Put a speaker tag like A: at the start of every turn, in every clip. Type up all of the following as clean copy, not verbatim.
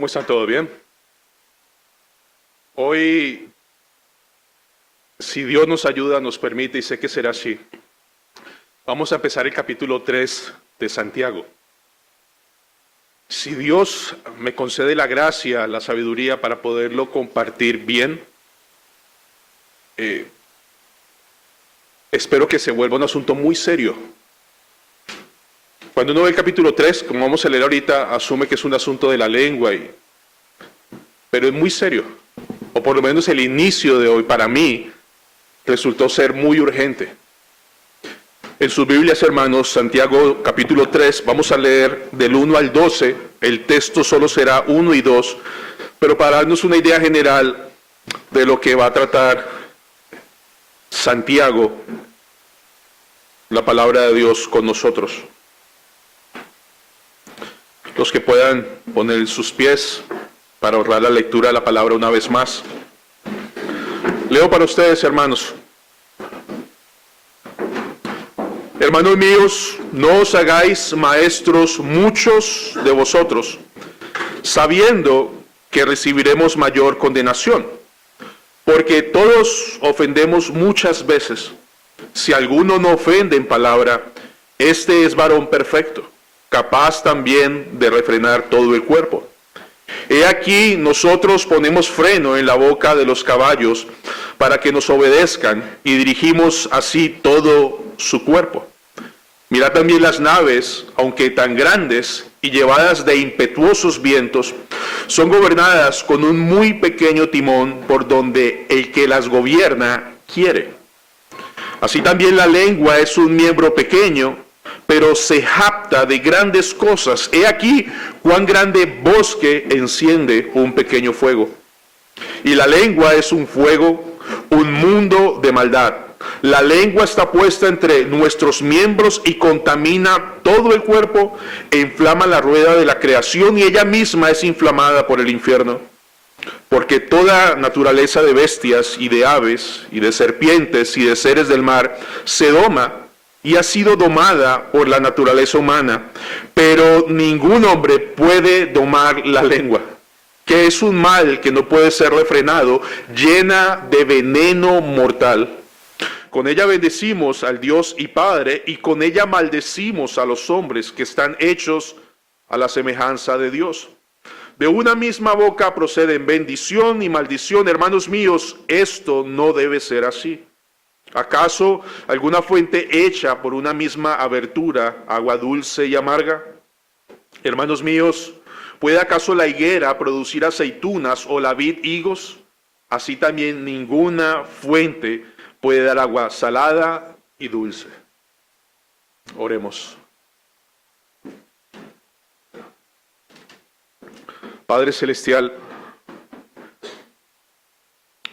A: ¿Cómo están? ¿Todo bien? Hoy, si Dios nos ayuda, nos permite, y sé que será así, vamos a empezar el capítulo 3 de Santiago. Si Dios me concede la gracia, la sabiduría para poderlo compartir bien, espero que se vuelva un asunto muy serio. Cuando uno ve el capítulo 3, como vamos a leer ahorita, asume que es un asunto de la lengua, pero es muy serio. O por lo menos el inicio de hoy para mí resultó ser muy urgente. En sus Biblias, hermanos, Santiago capítulo 3, vamos a leer del 1 al 12, el texto solo será 1 y 2, pero para darnos una idea general de lo que va a tratar Santiago, la palabra de Dios con nosotros. Los que puedan poner sus pies para ahorrar la lectura de la palabra una vez más. Leo para ustedes, hermanos. Hermanos míos, no os hagáis maestros muchos de vosotros, sabiendo que recibiremos mayor condenación, porque todos ofendemos muchas veces. Si alguno no ofende en palabra, este es varón perfecto, capaz también de refrenar todo el cuerpo. He aquí nosotros ponemos freno en la boca de los caballos para que nos obedezcan y dirigimos así todo su cuerpo. Mirad también las naves, aunque tan grandes y llevadas de impetuosos vientos, son gobernadas con un muy pequeño timón por donde el que las gobierna quiere. Así también la lengua es un miembro pequeño, pero se jacta de grandes cosas. He aquí cuán grande bosque enciende un pequeño fuego. Y la lengua es un fuego, un mundo de maldad. La lengua está puesta entre nuestros miembros y contamina todo el cuerpo e inflama la rueda de la creación y ella misma es inflamada por el infierno. Porque toda naturaleza de bestias y de aves y de serpientes y de seres del mar se doma y ha sido domada por la naturaleza humana, pero ningún hombre puede domar la lengua, que es un mal que no puede ser refrenado, llena de veneno mortal. Con ella bendecimos al Dios y Padre, y con ella maldecimos a los hombres que están hechos a la semejanza de Dios. De una misma boca proceden bendición y maldición. Hermanos míos, esto no debe ser así. ¿Acaso alguna fuente hecha por una misma abertura, agua dulce y amarga? Hermanos míos, ¿puede acaso la higuera producir aceitunas o la vid higos? Así también ninguna fuente puede dar agua salada y dulce. Oremos. Padre Celestial,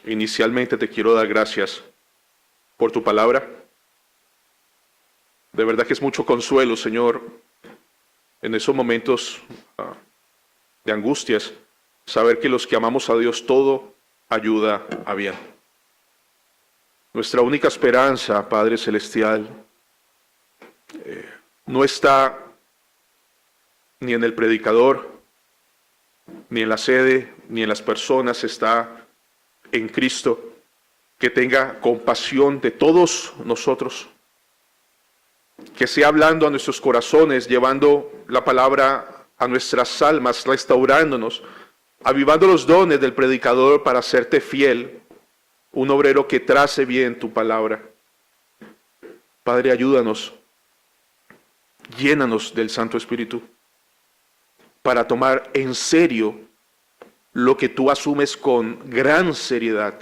A: inicialmente te quiero dar gracias por tu palabra. De verdad que es mucho consuelo, Señor, en esos momentos de angustias, saber que los que amamos a Dios todo ayuda a bien. Nuestra única esperanza, Padre Celestial, no está ni en el predicador, ni en la sede, ni en las personas, está en Cristo, que tenga compasión de todos nosotros, que sea hablando a nuestros corazones, llevando la palabra a nuestras almas, restaurándonos, avivando los dones del predicador para hacerte fiel, un obrero que trace bien tu palabra. Padre, ayúdanos, llénanos del Santo Espíritu para tomar en serio lo que tú asumes con gran seriedad.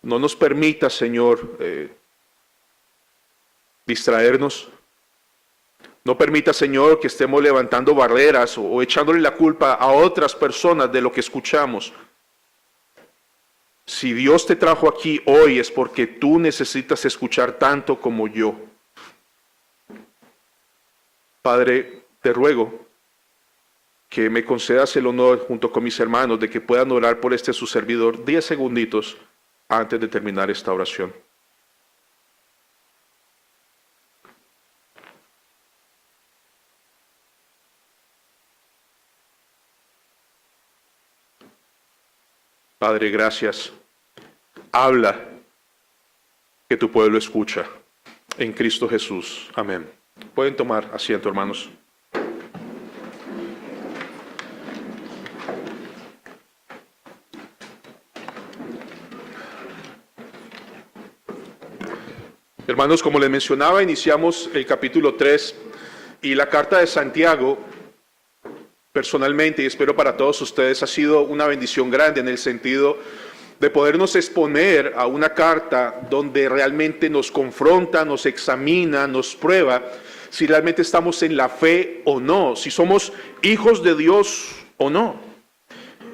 A: No nos permita, Señor, distraernos. No permita, Señor, que estemos levantando barreras o echándole la culpa a otras personas de lo que escuchamos. Si Dios te trajo aquí hoy es porque tú necesitas escuchar tanto como yo. Padre, te ruego que me concedas el honor junto con mis hermanos de que puedan orar por este su servidor 10 segunditos antes de terminar esta oración. Padre, gracias. Habla, que tu pueblo escucha. En Cristo Jesús. Amén. Pueden tomar asiento, hermanos. Hermanos, como les mencionaba, iniciamos el capítulo 3 y la carta de Santiago, personalmente, y espero para todos ustedes, ha sido una bendición grande en el sentido de podernos exponer a una carta donde realmente nos confronta, nos examina, nos prueba si realmente estamos en la fe o no, si somos hijos de Dios o no.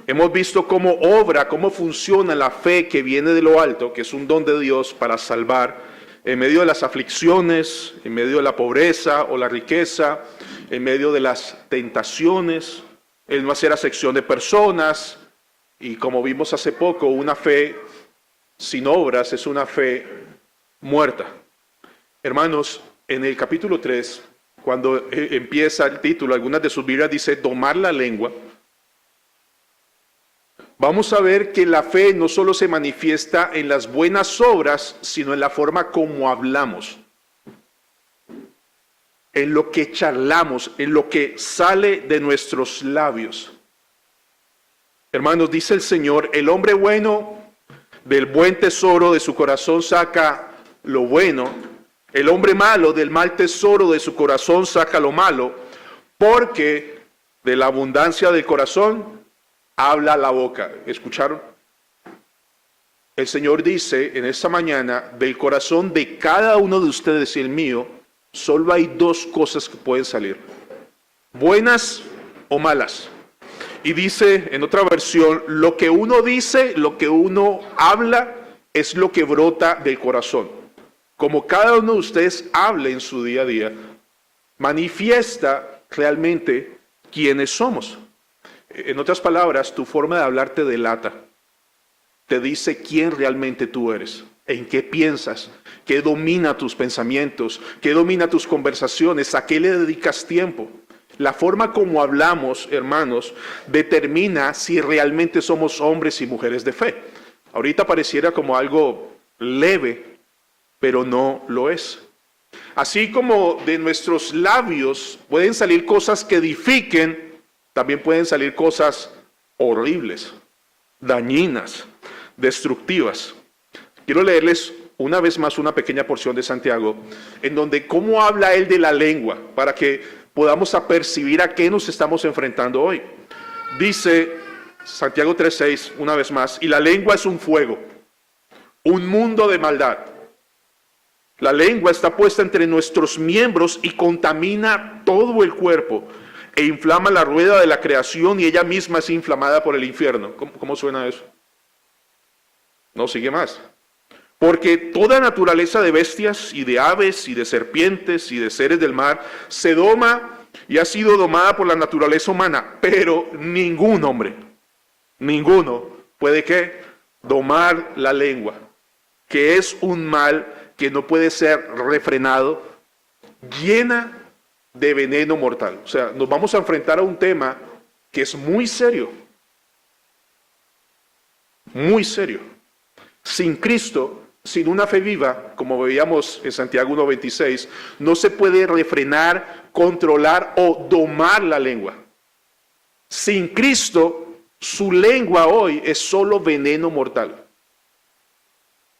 A: Hemos visto cómo obra, cómo funciona la fe que viene de lo alto, que es un don de Dios para salvar en medio de las aflicciones, en medio de la pobreza o la riqueza, en medio de las tentaciones, en no hacer acepción de personas. Y como vimos hace poco, una fe sin obras es una fe muerta. Hermanos, en el capítulo 3, cuando empieza el título, algunas de sus Biblias dice domar la lengua. Vamos a ver que la fe no solo se manifiesta en las buenas obras, sino en la forma como hablamos, en lo que charlamos, en lo que sale de nuestros labios. Hermanos, dice el Señor, el hombre bueno del buen tesoro de su corazón saca lo bueno, el hombre malo del mal tesoro de su corazón saca lo malo, porque de la abundancia del corazón habla la boca. ¿Escucharon? El Señor dice en esta mañana, del corazón de cada uno de ustedes y el mío, solo hay dos cosas que pueden salir, buenas o malas. Y dice en otra versión, lo que uno dice, lo que uno habla, es lo que brota del corazón. Como cada uno de ustedes hable en su día a día, manifiesta realmente quiénes somos. En otras palabras, tu forma de hablar te delata. Te dice quién realmente tú eres, en qué piensas, qué domina tus pensamientos, qué domina tus conversaciones, a qué le dedicas tiempo. La forma como hablamos, hermanos, determina si realmente somos hombres y mujeres de fe. Ahorita pareciera como algo leve, pero no lo es. Así como de nuestros labios pueden salir cosas que edifiquen, también pueden salir cosas horribles, dañinas, destructivas. Quiero leerles una vez más una pequeña porción de Santiago, en donde cómo habla él de la lengua, para que podamos apercibir a qué nos estamos enfrentando hoy. Dice Santiago 3:6, una vez más, y la lengua es un fuego, un mundo de maldad. La lengua está puesta entre nuestros miembros y contamina todo el cuerpo e inflama la rueda de la creación y ella misma es inflamada por el infierno. ¿Cómo suena eso? No, sigue más. Porque toda naturaleza de bestias y de aves y de serpientes y de seres del mar se doma y ha sido domada por la naturaleza humana, pero ningún hombre, ninguno puede ¿qué? Domar la lengua, que es un mal que no puede ser refrenado, llena de veneno mortal. O sea, nos vamos a enfrentar a un tema que es muy serio, muy serio. Sin Cristo, sin una fe viva, como veíamos en Santiago 1:26, no se puede refrenar, controlar o domar la lengua. Sin Cristo, su lengua hoy es solo veneno mortal,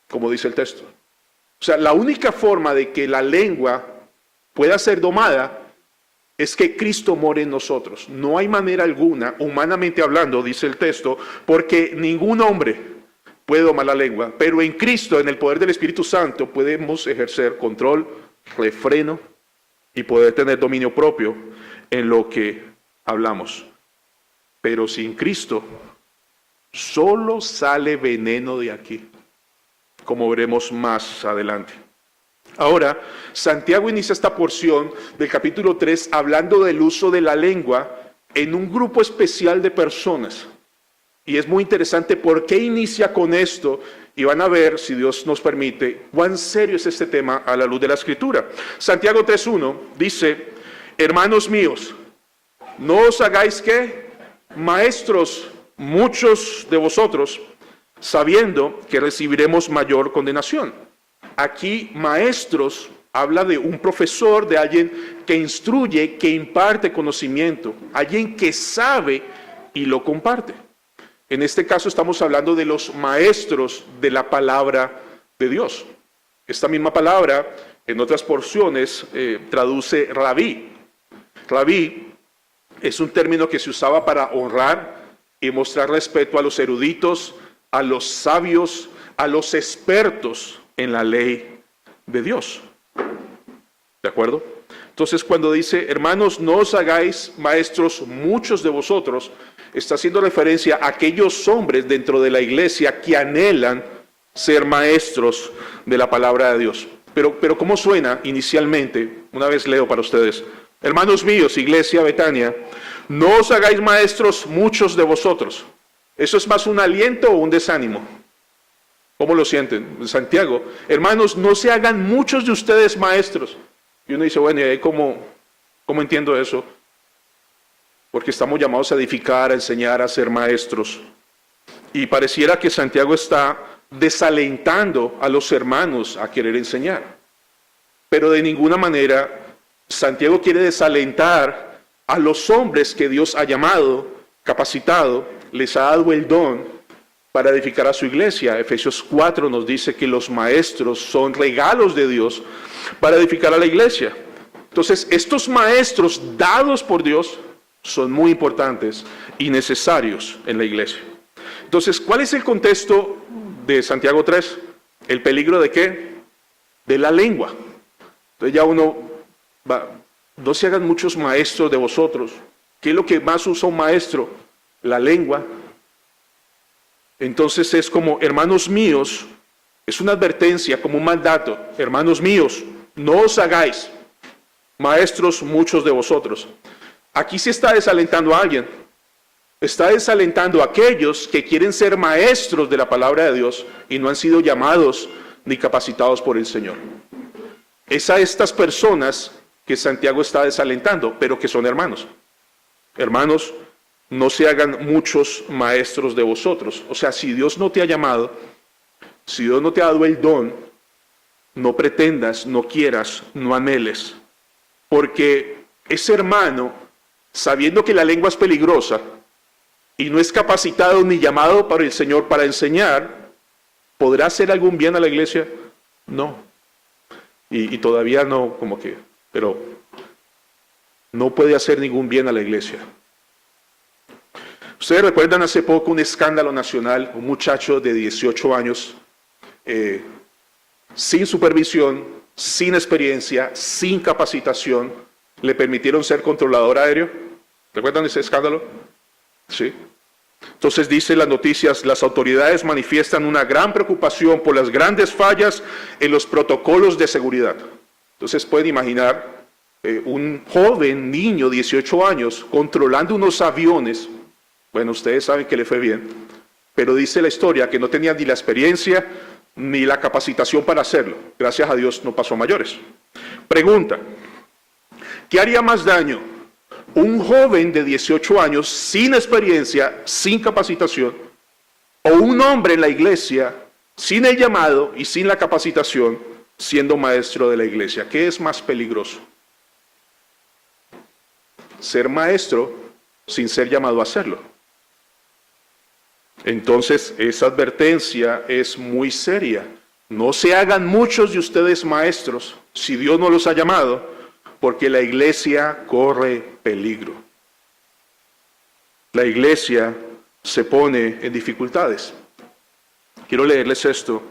A: como dice el texto. O sea, la única forma de que la lengua pueda ser domada es que Cristo more en nosotros. No hay manera alguna, humanamente hablando, dice el texto, porque ningún hombre puede domar la lengua, pero en Cristo, en el poder del Espíritu Santo, podemos ejercer control, refreno y poder tener dominio propio en lo que hablamos. Pero sin Cristo, solo sale veneno de aquí, como veremos más adelante. Ahora, Santiago inicia esta porción del capítulo 3 hablando del uso de la lengua en un grupo especial de personas. Y es muy interesante por qué inicia con esto, y van a ver, si Dios nos permite, cuán serio es este tema a la luz de la Escritura. Santiago 3:1 dice, hermanos míos, no os hagáis ¿qué? Maestros muchos de vosotros sabiendo que recibiremos mayor condenación. Aquí, maestros, habla de un profesor, de alguien que instruye, que imparte conocimiento, alguien que sabe y lo comparte. En este caso estamos hablando de los maestros de la palabra de Dios. Esta misma palabra, en otras porciones, traduce rabí. Rabí es un término que se usaba para honrar y mostrar respeto a los eruditos, a los sabios, a los expertos en la ley de Dios. ¿De acuerdo? Entonces, cuando dice, hermanos, no os hagáis maestros muchos de vosotros, está haciendo referencia a aquellos hombres dentro de la iglesia que anhelan ser maestros de la palabra de Dios. Pero ¿cómo suena inicialmente? Una vez leo para ustedes. Hermanos míos, iglesia Betania, no os hagáis maestros muchos de vosotros. ¿Eso es más un aliento o un desánimo? ¿Cómo lo sienten? Santiago, hermanos, no se hagan muchos de ustedes maestros. Y uno dice, bueno, ¿y ahí cómo entiendo eso? Porque estamos llamados a edificar, a enseñar, a ser maestros. Y pareciera que Santiago está desalentando a los hermanos a querer enseñar. Pero de ninguna manera Santiago quiere desalentar a los hombres que Dios ha llamado, capacitado, les ha dado el don para edificar a su iglesia. Efesios 4 nos dice que los maestros son regalos de Dios para edificar a la iglesia. Entonces, estos maestros dados por Dios son muy importantes y necesarios en la iglesia. Entonces, ¿cuál es el contexto de Santiago 3? ¿El peligro de qué? De la lengua. Entonces ya no se hagan muchos maestros de vosotros. ¿Qué es lo que más usa un maestro? La lengua. Entonces es como, hermanos míos, es una advertencia, como un mandato. Hermanos míos, no os hagáis maestros muchos de vosotros. Aquí se está desalentando a alguien. Está desalentando a aquellos que quieren ser maestros de la palabra de Dios y no han sido llamados ni capacitados por el Señor. Es a estas personas que Santiago está desalentando, pero que son hermanos. Hermanos, no se hagan muchos maestros de vosotros. O sea, si Dios no te ha llamado, si Dios no te ha dado el don, no pretendas, no quieras, no anheles. Porque ese hermano, sabiendo que la lengua es peligrosa y no es capacitado ni llamado por el Señor para enseñar, ¿podrá hacer algún bien a la iglesia? No. Y todavía no, pero no puede hacer ningún bien a la iglesia. Ustedes recuerdan hace poco un escándalo nacional, un muchacho de 18 años, sin supervisión, sin experiencia, sin capacitación, le permitieron ser controlador aéreo. ¿Recuerdan ese escándalo? Sí. Entonces dice las noticias, las autoridades manifiestan una gran preocupación por las grandes fallas en los protocolos de seguridad. Entonces pueden imaginar un joven niño, 18 años, controlando unos aviones. Bueno, ustedes saben que le fue bien, pero dice la historia que no tenía ni la experiencia ni la capacitación para hacerlo. Gracias a Dios no pasó a mayores. Pregunta, ¿qué haría más daño? ¿Un joven de 18 años sin experiencia, sin capacitación, o un hombre en la iglesia sin el llamado y sin la capacitación, siendo maestro de la iglesia? ¿Qué es más peligroso? Ser maestro sin ser llamado a hacerlo. Entonces, esa advertencia es muy seria. No se hagan muchos de ustedes maestros si Dios no los ha llamado, porque la iglesia corre peligro. La iglesia se pone en dificultades. Quiero leerles esto.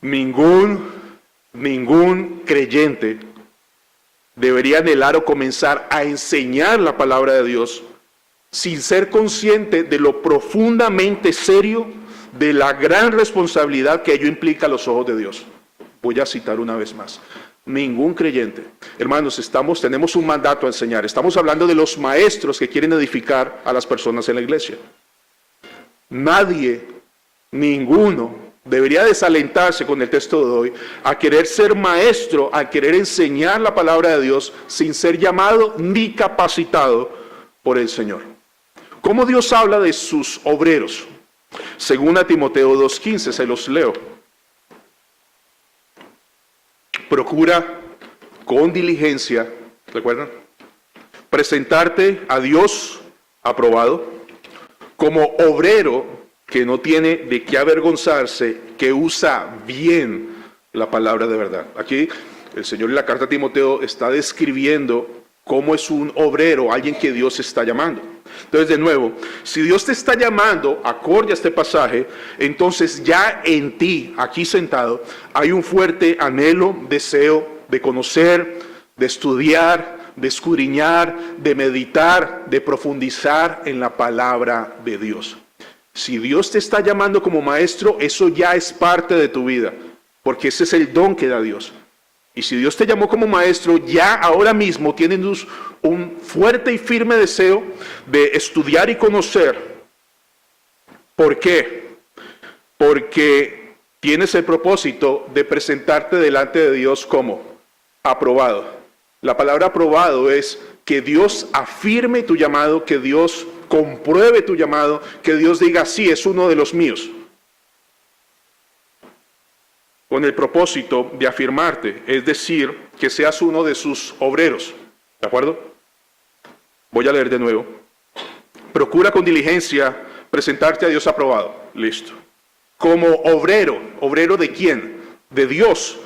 A: Ningún creyente debería anhelar o comenzar a enseñar la palabra de Dios sin ser consciente de lo profundamente serio, de la gran responsabilidad que ello implica a los ojos de Dios. Voy a citar una vez más. Ningún creyente. Hermanos, tenemos un mandato a enseñar. Estamos hablando de los maestros que quieren edificar a las personas en la iglesia. Nadie, ninguno, debería desalentarse con el texto de hoy a querer ser maestro, a querer enseñar la palabra de Dios sin ser llamado ni capacitado por el Señor. ¿Cómo Dios habla de sus obreros? Según a Timoteo 2:15, se los leo. Procura con diligencia, ¿recuerdan? Presentarte a Dios aprobado, como obrero que no tiene de qué avergonzarse, que usa bien la palabra de verdad. Aquí el Señor en la carta a Timoteo está describiendo cómo es un obrero, alguien que Dios está llamando. Entonces, de nuevo, si Dios te está llamando, acorde a este pasaje, entonces ya en ti, aquí sentado, hay un fuerte anhelo, deseo de conocer, de estudiar, de escudriñar, de meditar, de profundizar en la palabra de Dios. Si Dios te está llamando como maestro, eso ya es parte de tu vida, porque ese es el don que da Dios. Y si Dios te llamó como maestro, ya ahora mismo tienes un fuerte y firme deseo de estudiar y conocer. ¿Por qué? Porque tienes el propósito de presentarte delante de Dios como aprobado. La palabra aprobado es que Dios afirme tu llamado, que Dios compruebe tu llamado, que Dios diga, sí, es uno de los míos. Con el propósito de afirmarte, es decir, que seas uno de sus obreros. ¿De acuerdo? Voy a leer de nuevo. Procura con diligencia presentarte a Dios aprobado. Listo. Como obrero. ¿Obrero de quién? De Dios,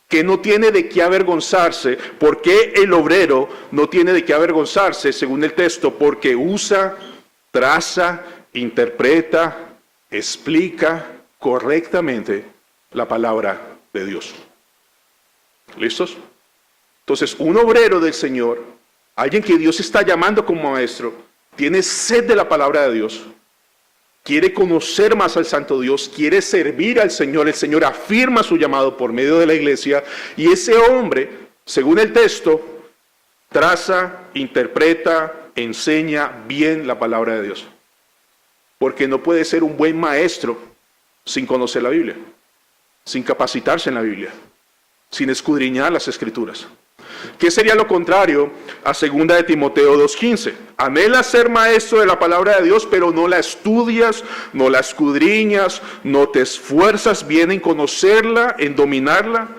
A: que no tiene de qué avergonzarse. ¿Por qué el obrero no tiene de qué avergonzarse? Según el texto, porque usa, traza, interpreta, explica correctamente la palabra de Dios. ¿Listos? Entonces, un obrero del Señor, alguien que Dios está llamando como maestro, tiene sed de la palabra de Dios, quiere conocer más al Santo Dios, quiere servir al Señor. El Señor afirma su llamado por medio de la iglesia, y ese hombre, según el texto, traza, interpreta, enseña bien la palabra de Dios. Porque no puede ser un buen maestro sin conocer la Biblia, sin capacitarse en la Biblia, sin escudriñar las Escrituras. ¿Qué sería lo contrario a 2 de Timoteo 2:15? Anhelas ser maestro de la palabra de Dios, pero no la estudias, no la escudriñas, no te esfuerzas bien en conocerla, en dominarla.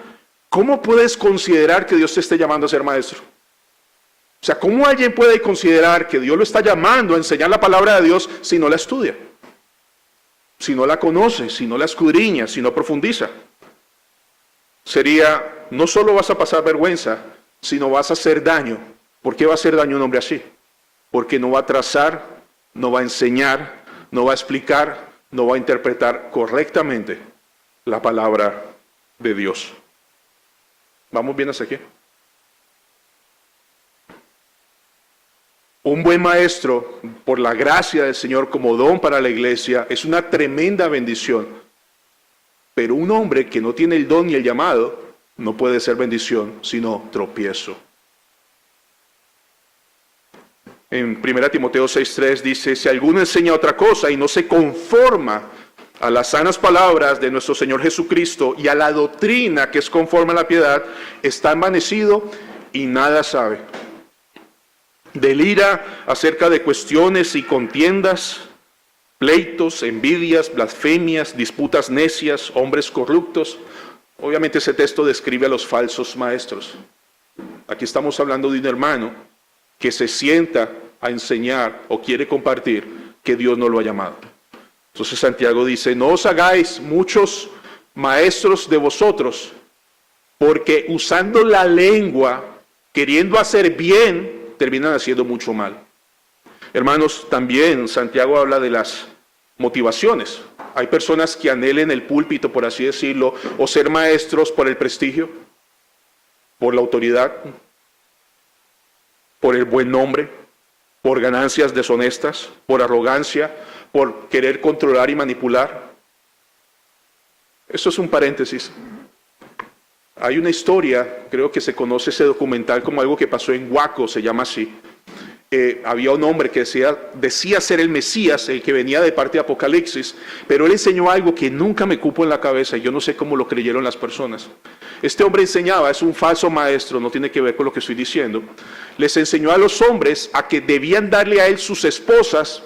A: ¿Cómo puedes considerar que Dios te esté llamando a ser maestro? O sea, ¿cómo alguien puede considerar que Dios lo está llamando a enseñar la palabra de Dios si no la estudia? Si no la conoce, si no la escudriña, si no profundiza. Sería, no solo vas a pasar vergüenza, sino vas a hacer daño. ¿Por qué va a hacer daño un hombre así? Porque no va a trazar, no va a enseñar, no va a explicar, no va a interpretar correctamente la palabra de Dios. ¿Vamos bien hasta aquí? Un buen maestro, por la gracia del Señor como don para la iglesia, es una tremenda bendición. Pero un hombre que no tiene el don ni el llamado, no puede ser bendición, sino tropiezo. En 1 Timoteo 6:3 dice, si alguno enseña otra cosa y no se conforma a las sanas palabras de nuestro Señor Jesucristo y a la doctrina que es conforme a la piedad, está envanecido y nada sabe. Delira acerca de cuestiones y contiendas, pleitos, envidias, blasfemias, disputas necias, hombres corruptos. Obviamente ese texto describe a los falsos maestros. Aquí estamos hablando de un hermano que se sienta a enseñar o quiere compartir que Dios no lo ha llamado. Entonces Santiago dice, no os hagáis muchos maestros de vosotros, porque usando la lengua, queriendo hacer bien, terminan haciendo mucho mal. Hermanos, también Santiago habla de las motivaciones. Hay personas que anhelen el púlpito, por así decirlo, o ser maestros por el prestigio, por la autoridad, por el buen nombre, por ganancias deshonestas, por arrogancia, por querer controlar y manipular. Esto es un paréntesis. Hay una historia, creo que se conoce ese documental como algo que pasó en Waco, se llama así. Había un hombre que decía ser el Mesías, el que venía de parte de Apocalipsis, pero él enseñó algo que nunca me cupo en la cabeza y yo no sé cómo lo creyeron las personas. Este hombre enseñaba, es un falso maestro, no tiene que ver con lo que estoy diciendo. Les enseñó a los hombres a que debían darle a él sus esposas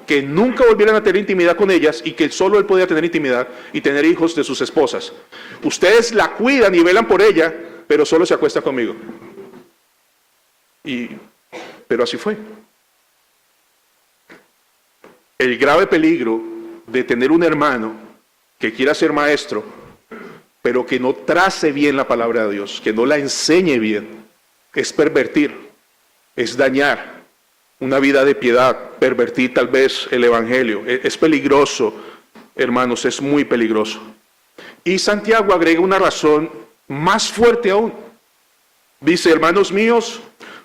A: que nunca volvieran a tener intimidad con ellas y que solo él podía tener intimidad y tener hijos de sus esposas. Ustedes la cuidan y velan por ella, pero solo se acuesta conmigo. Pero así fue. El grave peligro de tener un hermano que quiera ser maestro, pero que no trace bien la palabra de Dios, que no la enseñe bien, es pervertir, es dañar una vida de piedad, pervertir tal vez el evangelio. Es peligroso, hermanos, es muy peligroso. Y Santiago agrega una razón más fuerte aún. Dice, hermanos míos,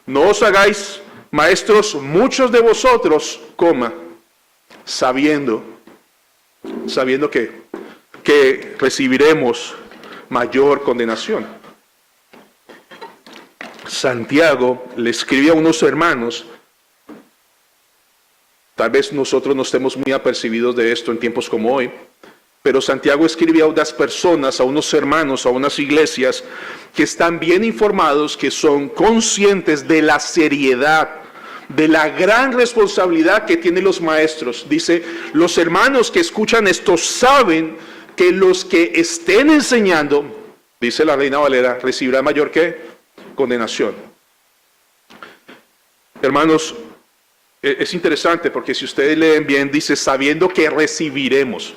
A: no os hagáis maestros muchos de vosotros, sabiendo que recibiremos mayor condenación. Santiago le escribe a unos hermanos, tal vez nosotros no estemos muy apercibidos de esto en tiempos como hoy, pero Santiago escribe a unas personas, a unos hermanos, a unas iglesias que están bien informados, que son conscientes de la seriedad, de la gran responsabilidad que tienen los maestros. Dice, los hermanos que escuchan esto saben que los que estén enseñando, dice la Reina Valera, recibirá mayor que condenación. Hermanos, es interesante porque si ustedes leen bien, dice, sabiendo que recibiremos.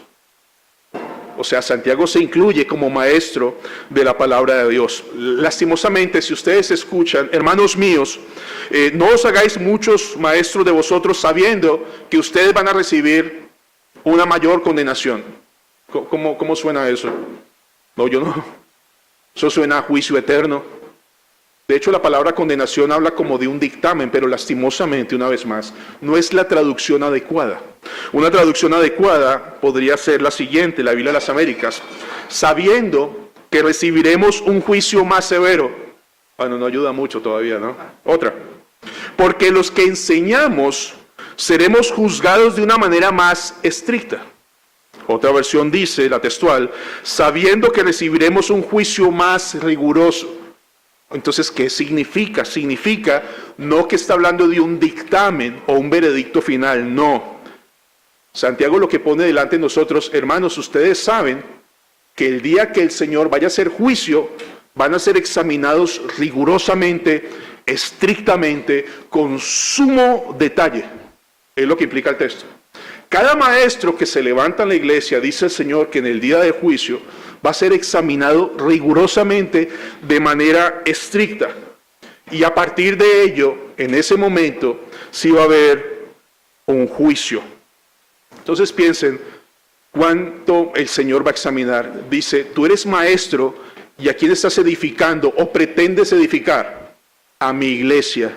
A: O sea, Santiago se incluye como maestro de la palabra de Dios. Lastimosamente, si ustedes escuchan, hermanos míos, no os hagáis muchos maestros de vosotros sabiendo que ustedes van a recibir una mayor condenación. ¿Cómo suena eso? No, yo no. Eso suena a juicio eterno. De hecho, la palabra condenación habla como de un dictamen, pero lastimosamente, una vez más, no es la traducción adecuada. Una traducción adecuada podría ser la siguiente, la Biblia de las Américas, sabiendo que recibiremos un juicio más severo. Bueno, no ayuda mucho todavía, ¿no? Otra. Porque los que enseñamos seremos juzgados de una manera más estricta. Otra versión dice, la textual, sabiendo que recibiremos un juicio más riguroso. Entonces, ¿qué significa? Significa no que está hablando de un dictamen o un veredicto final, no. Santiago lo que pone delante de nosotros, hermanos, ustedes saben que el día que el Señor vaya a hacer juicio, van a ser examinados rigurosamente, estrictamente, con sumo detalle. Es lo que implica el texto. Cada maestro que se levanta en la iglesia, dice el Señor que en el día del juicio va a ser examinado rigurosamente de manera estricta. Y a partir de ello, en ese momento, sí va a haber un juicio. Entonces piensen, ¿cuánto el Señor va a examinar? Dice, tú eres maestro, ¿y a quién estás edificando o pretendes edificar? A mi iglesia.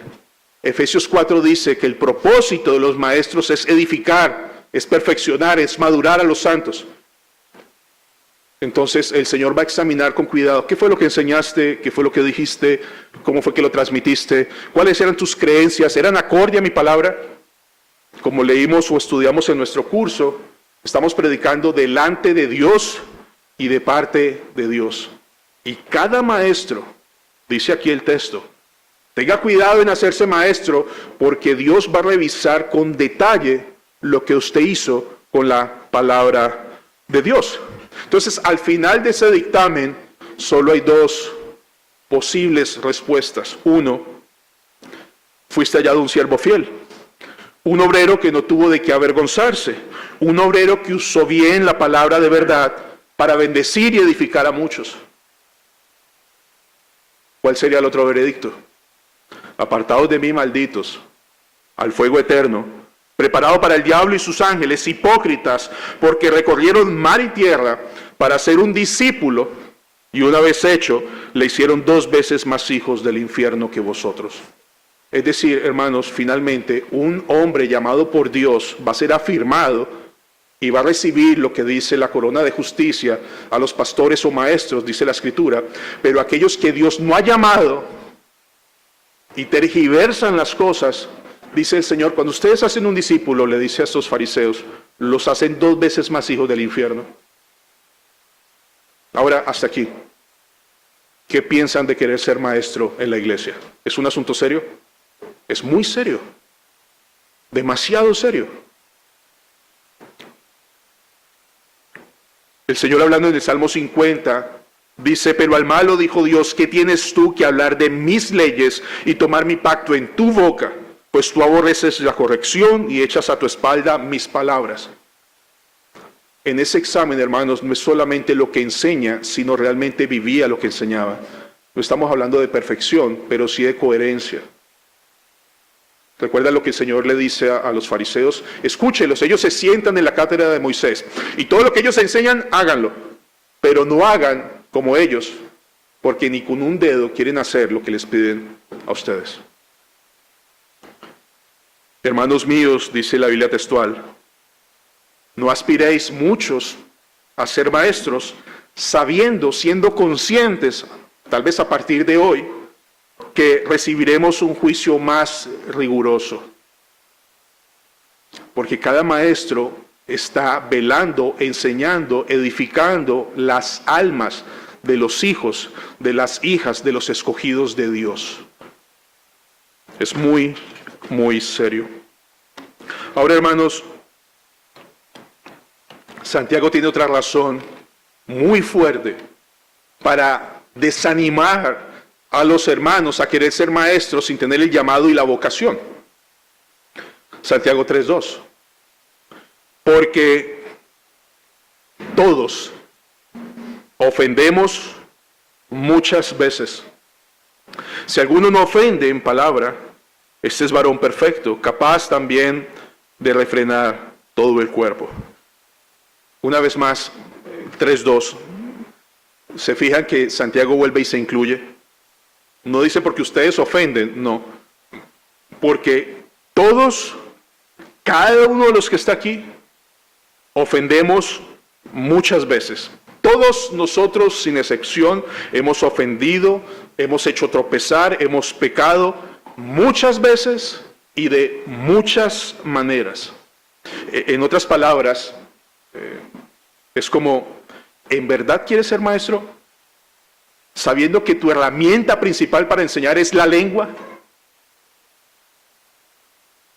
A: Efesios 4 dice que el propósito de los maestros es edificar, es perfeccionar, es madurar a los santos. Entonces el Señor va a examinar con cuidado qué fue lo que enseñaste, qué fue lo que dijiste, cómo fue que lo transmitiste, cuáles eran tus creencias, ¿eran acorde a mi palabra? Como leímos o estudiamos en nuestro curso, estamos predicando delante de Dios y de parte de Dios. Y cada maestro, dice aquí el texto, tenga cuidado en hacerse maestro porque Dios va a revisar con detalle lo que usted hizo con la palabra de Dios. Entonces, al final de ese dictamen, solo hay dos posibles respuestas. Uno, fuiste hallado un siervo fiel. Un obrero que no tuvo de qué avergonzarse. Un obrero que usó bien la palabra de verdad para bendecir y edificar a muchos. ¿Cuál sería el otro veredicto? Apartados de mí, malditos, al fuego eterno, preparado para el diablo y sus ángeles, hipócritas, porque recorrieron mar y tierra para ser un discípulo, y una vez hecho, le hicieron 2 veces más hijos del infierno que vosotros. Es decir, hermanos, finalmente, un hombre llamado por Dios va a ser afirmado y va a recibir lo que dice la corona de justicia a los pastores o maestros, dice la Escritura, pero aquellos que Dios no ha llamado y tergiversan las cosas, dice el Señor, cuando ustedes hacen un discípulo, le dice a estos fariseos, los hacen 2 veces más hijos del infierno. Ahora, hasta aquí. ¿Qué piensan de querer ser maestro en la iglesia? ¿Es un asunto serio? Es muy serio. Demasiado serio. El Señor, hablando en el Salmo 50, dice: pero al malo dijo Dios, ¿qué tienes tú que hablar de mis leyes y tomar mi pacto en tu boca? Pues tú aborreces la corrección y echas a tu espalda mis palabras. En ese examen, hermanos, no es solamente lo que enseña, sino realmente vivía lo que enseñaba. No estamos hablando de perfección, pero sí de coherencia. ¿Recuerda lo que el Señor le dice a los fariseos? Escúchelos, ellos se sientan en la cátedra de Moisés y todo lo que ellos enseñan, háganlo. Pero no hagan como ellos, porque ni con un dedo quieren hacer lo que les piden a ustedes. Hermanos míos, dice la Biblia textual, no aspiréis muchos a ser maestros, sabiendo, siendo conscientes, tal vez a partir de hoy, que recibiremos un juicio más riguroso. Porque cada maestro está velando, enseñando, edificando las almas de los hijos, de las hijas, de los escogidos de Dios. Es muy, muy serio. Ahora, hermanos, Santiago tiene otra razón muy fuerte para desanimar a los hermanos a querer ser maestros sin tener el llamado y la vocación. Santiago 3:2. Porque todos ofendemos muchas veces. Si alguno no ofende en palabra, este es varón perfecto, capaz también de refrenar todo el cuerpo. Una vez más, 3:2. ¿Se fijan que Santiago vuelve y se incluye? No dice porque ustedes ofenden, no. Porque todos, cada uno de los que está aquí, ofendemos muchas veces. Todos nosotros, sin excepción, hemos ofendido, hemos hecho tropezar, hemos pecado muchas veces y de muchas maneras. En otras palabras, es como, ¿en verdad quieres ser maestro? Sabiendo que tu herramienta principal para enseñar es la lengua.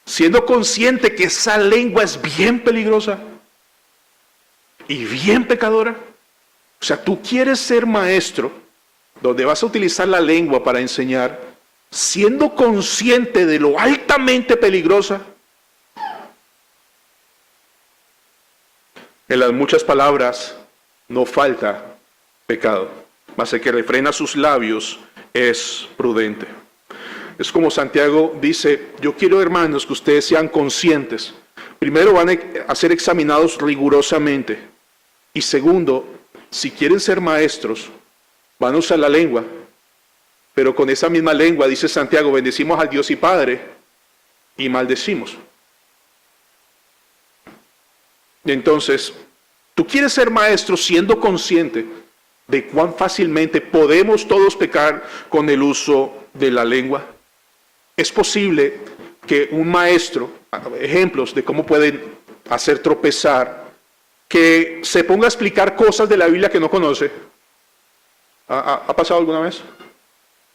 A: Siendo consciente que esa lengua es bien peligrosa y bien pecadora. O sea, tú quieres ser maestro donde vas a utilizar la lengua para enseñar, siendo consciente de lo altamente peligrosa. En las muchas palabras no falta pecado, mas el que refrena sus labios es prudente. Es como Santiago dice: yo quiero, hermanos, que ustedes sean conscientes. Primero, van a ser examinados rigurosamente. Y segundo, si quieren ser maestros, van a usar la lengua. Pero con esa misma lengua, dice Santiago, bendecimos al Dios y Padre y maldecimos. Y entonces, tú quieres ser maestro siendo consciente de cuán fácilmente podemos todos pecar con el uso de la lengua. Es posible que un maestro, ejemplos de cómo pueden hacer tropezar, que se ponga a explicar cosas de la Biblia que no conoce. ¿Ha pasado alguna vez?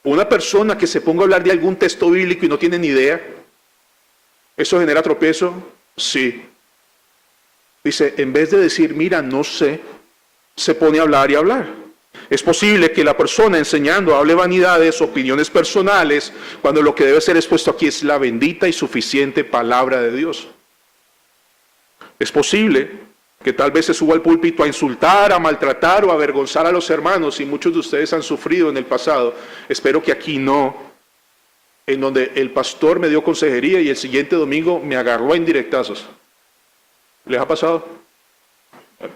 A: Una persona que se ponga a hablar de algún texto bíblico y no tiene ni idea. ¿Eso genera tropiezo? Sí. Dice, en vez de decir, mira, no sé, se pone a hablar y a hablar. Es posible que la persona enseñando hable vanidades, opiniones personales, cuando lo que debe ser expuesto aquí es la bendita y suficiente palabra de Dios. Es posible que tal vez se suba al púlpito a insultar, a maltratar o a avergonzar a los hermanos, y muchos de ustedes han sufrido en el pasado. Espero que aquí no, en donde el pastor me dio consejería y el siguiente domingo me agarró a indirectazos. ¿Les ha pasado?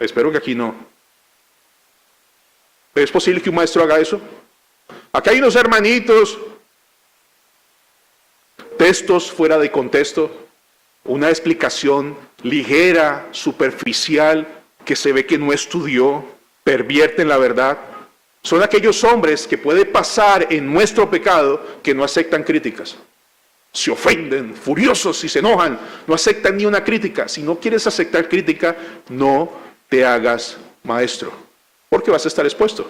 A: Espero que aquí no. ¿Es posible que un maestro haga eso? Acá hay unos hermanitos, textos fuera de contexto, una explicación ligera, superficial, que se ve que no estudió, pervierten la verdad. Son aquellos hombres que puede pasar en nuestro pecado que no aceptan críticas. Se ofenden, furiosos y se enojan, no aceptan ni una crítica. Si no quieres aceptar crítica, no te hagas maestro, porque vas a estar expuesto.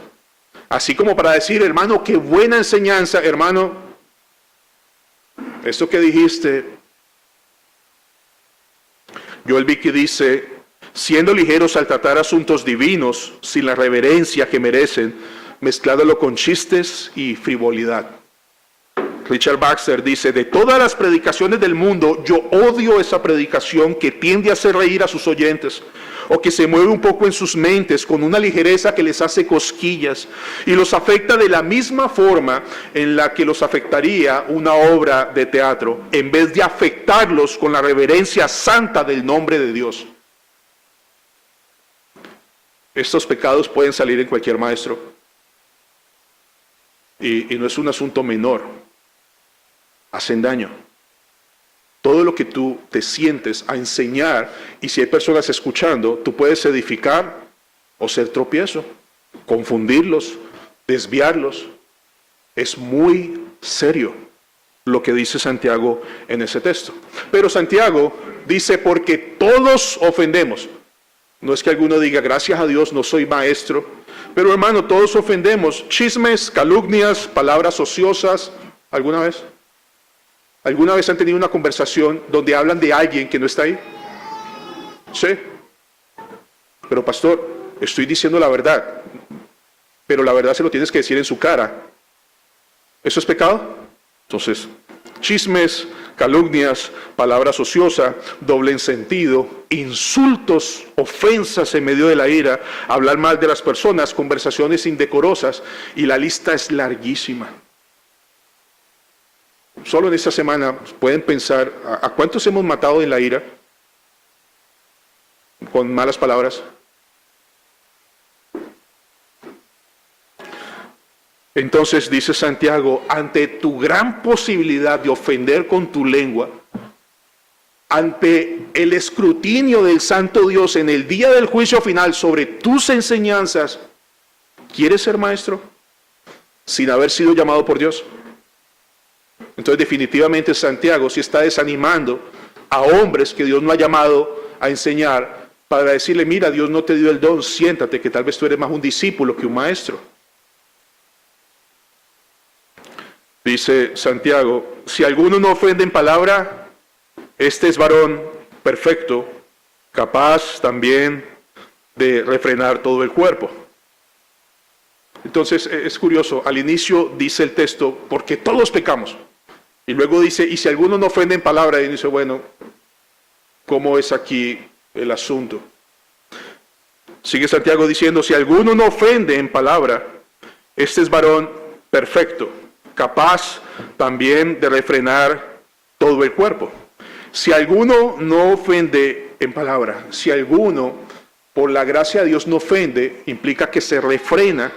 A: Así como para decir, hermano, qué buena enseñanza, hermano, esto que dijiste, Joel Vicky dice siendo ligeros al tratar asuntos divinos, sin la reverencia que merecen, mezclándolo con chistes y frivolidad. Richard Baxter dice, de todas las predicaciones del mundo, yo odio esa predicación que tiende a hacer reír a sus oyentes, o que se mueve un poco en sus mentes con una ligereza que les hace cosquillas, y los afecta de la misma forma en la que los afectaría una obra de teatro, en vez de afectarlos con la reverencia santa del nombre de Dios. Estos pecados pueden salir en cualquier maestro, y no es un asunto menor. Hacen daño. Todo lo que tú te sientes a enseñar, y si hay personas escuchando, tú puedes edificar o ser tropiezo, confundirlos, desviarlos. Es muy serio lo que dice Santiago en ese texto. Pero Santiago dice, porque todos ofendemos. No es que alguno diga, gracias a Dios no soy maestro, pero hermano, todos ofendemos. Chismes, calumnias, palabras ociosas. ¿Alguna vez? ¿Alguna vez han tenido una conversación donde hablan de alguien que no está ahí? Sí. Pero pastor, estoy diciendo la verdad. Pero la verdad se lo tienes que decir en su cara. ¿Eso es pecado? Entonces, chismes, calumnias, palabras ociosas, doble en sentido, insultos, ofensas en medio de la ira, hablar mal de las personas, conversaciones indecorosas, y la lista es larguísima. Solo en esta semana pueden pensar, ¿a cuántos hemos matado en la ira? Con malas palabras. Entonces dice Santiago, ante tu gran posibilidad de ofender con tu lengua, ante el escrutinio del Santo Dios en el día del juicio final sobre tus enseñanzas, ¿quieres ser maestro sin haber sido llamado por Dios? Entonces definitivamente Santiago sí está desanimando a hombres que Dios no ha llamado a enseñar, para decirle, mira, Dios no te dio el don, siéntate, que tal vez tú eres más un discípulo que un maestro. Dice Santiago, si alguno no ofende en palabra, este es varón perfecto, capaz también de refrenar todo el cuerpo. Entonces es curioso, al inicio dice el texto, porque todos pecamos. Y luego dice, y si alguno no ofende en palabra, y dice, bueno, ¿cómo es aquí el asunto? Sigue Santiago diciendo, si alguno no ofende en palabra, este es varón perfecto, capaz también de refrenar todo el cuerpo. Si alguno no ofende en palabra, si alguno por la gracia de Dios no ofende, implica que se refrena,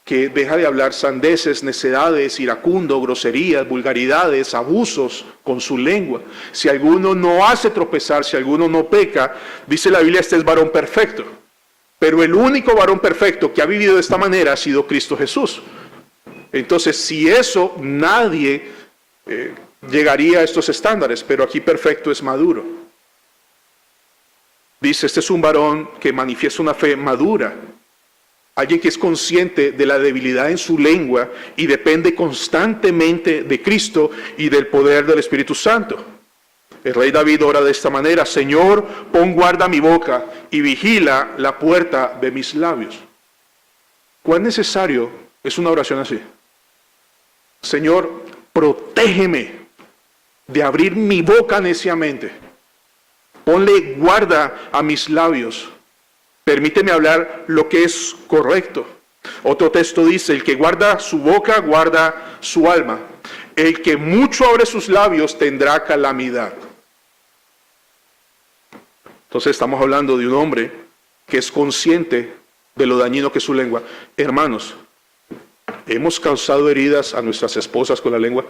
A: que deja de hablar sandeces, necedades, iracundo, groserías, vulgaridades, abusos con su lengua. Si alguno no hace tropezar, si alguno no peca, dice la Biblia, este es varón perfecto. Pero el único varón perfecto que ha vivido de esta manera ha sido Cristo Jesús. Entonces, si eso, nadie llegaría a estos estándares, pero aquí perfecto es maduro. Dice, este es un varón que manifiesta una fe madura. Alguien que es consciente de la debilidad en su lengua y depende constantemente de Cristo y del poder del Espíritu Santo. El rey David ora de esta manera, Señor, pon guarda mi boca y vigila la puerta de mis labios. ¿Cuán necesario es una oración así? Señor, protégeme de abrir mi boca neciamente. Ponle guarda a mis labios. Permíteme hablar lo que es correcto. Otro texto dice, el que guarda su boca, guarda su alma. El que mucho abre sus labios tendrá calamidad. Entonces estamos hablando de un hombre que es consciente de lo dañino que es su lengua. Hermanos, ¿hemos causado heridas a nuestras esposas con la lengua?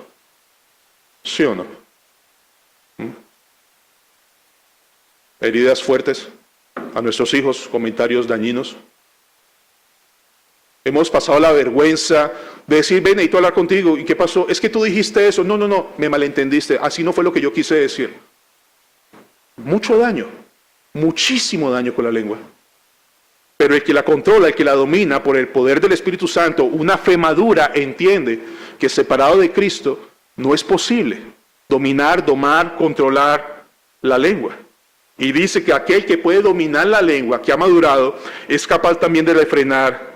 A: ¿Sí o no? ¿Heridas fuertes a nuestros hijos, comentarios dañinos? Hemos pasado la vergüenza de decir, ven, necesito hablar contigo. ¿Y qué pasó? Es que tú dijiste eso. No, me malentendiste. Así no fue lo que yo quise decir. Mucho daño, muchísimo daño con la lengua. Pero el que la controla, el que la domina por el poder del Espíritu Santo, una fe madura, entiende que separado de Cristo no es posible dominar, domar, controlar la lengua. Y dice que aquel que puede dominar la lengua, que ha madurado, es capaz también de refrenar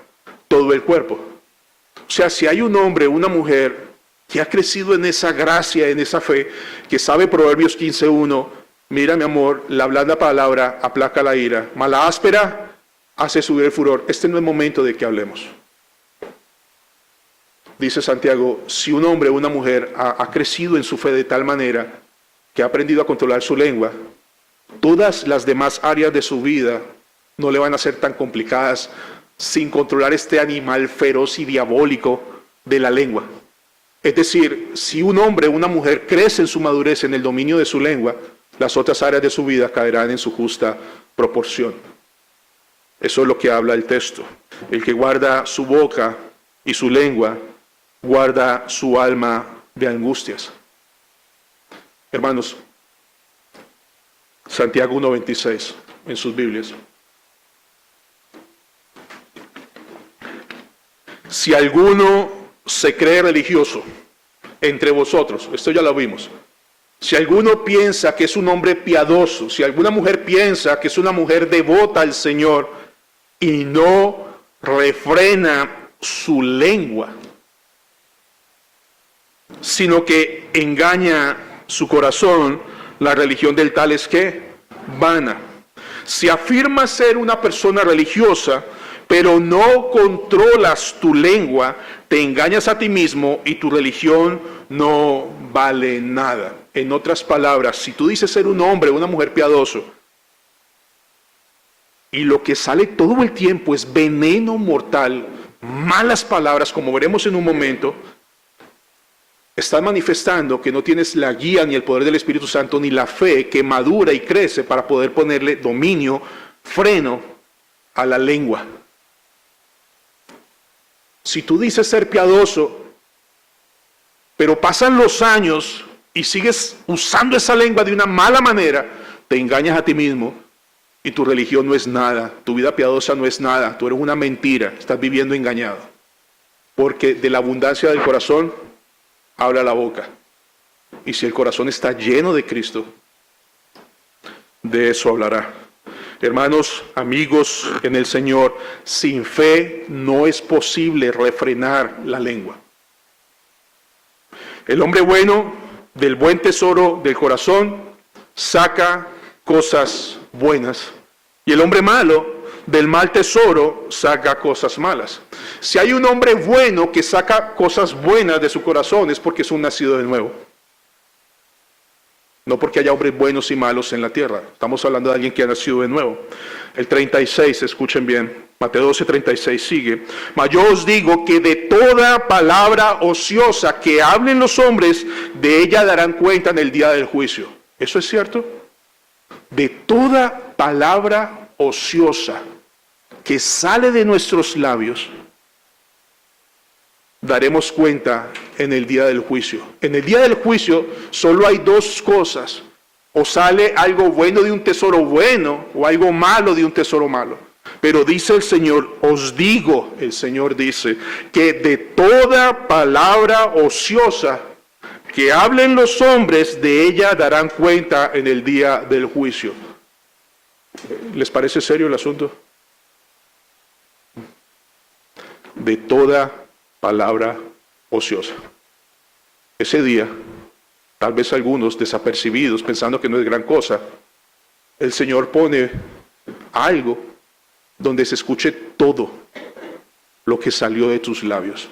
A: todo el cuerpo. O sea, si hay un hombre o una mujer que ha crecido en esa gracia, en esa fe, que sabe Proverbios 15:1, mira mi amor, la blanda palabra aplaca la ira, mas la áspera hace subir el furor. Este no es el momento de que hablemos. Dice Santiago, si un hombre o una mujer ha crecido en su fe de tal manera que ha aprendido a controlar su lengua, todas las demás áreas de su vida no le van a ser tan complicadas sin controlar este animal feroz y diabólico de la lengua. Es decir, si un hombre o una mujer crece en su madurez en el dominio de su lengua, las otras áreas de su vida caerán en su justa proporción. Eso es lo que habla el texto. El que guarda su boca y su lengua, guarda su alma de angustias. Hermanos, Santiago 1:26 en sus Biblias. Si alguno se cree religioso entre vosotros, esto ya lo vimos. Si alguno piensa que es un hombre piadoso, si alguna mujer piensa que es una mujer devota al Señor y no refrena su lengua, sino que engaña su corazón, la religión del tal es que vana. Si afirmas ser una persona religiosa, pero no controlas tu lengua, te engañas a ti mismo y tu religión no vale nada. En otras palabras, si tú dices ser un hombre o una mujer piadoso, y lo que sale todo el tiempo es veneno mortal, malas palabras, como veremos en un momento, estás manifestando que no tienes la guía ni el poder del Espíritu Santo ni la fe que madura y crece para poder ponerle dominio, freno a la lengua. Si tú dices ser piadoso, pero pasan los años y sigues usando esa lengua de una mala manera, te engañas a ti mismo y tu religión no es nada, tu vida piadosa no es nada, tú eres una mentira, estás viviendo engañado. Porque de la abundancia del corazón habla la boca. Y si el corazón está lleno de Cristo, de eso hablará. Hermanos, amigos en el Señor, sin fe no es posible refrenar la lengua. El hombre bueno, del buen tesoro del corazón, saca cosas buenas. Y el hombre malo, del mal tesoro, saca cosas malas. Si hay un hombre bueno que saca cosas buenas de su corazón, es porque es un nacido de nuevo. No porque haya hombres buenos y malos en la tierra. Estamos hablando de alguien que ha nacido de nuevo. El 36, escuchen bien. Mateo 12:36 sigue. Mas yo os digo que de toda palabra ociosa que hablen los hombres, de ella darán cuenta en el día del juicio. ¿Eso es cierto? De toda palabra ociosa que sale de nuestros labios, daremos cuenta en el día del juicio. En el día del juicio solo hay dos cosas. O sale algo bueno de un tesoro bueno, o algo malo de un tesoro malo. Pero dice el Señor, os digo, el Señor dice, que de toda palabra ociosa que hablen los hombres, de ella darán cuenta en el día del juicio. ¿Les parece serio el asunto? De toda palabra ociosa. Ese día, tal vez algunos desapercibidos, pensando que no es gran cosa, el Señor pone algo donde se escuche todo lo que salió de tus labios.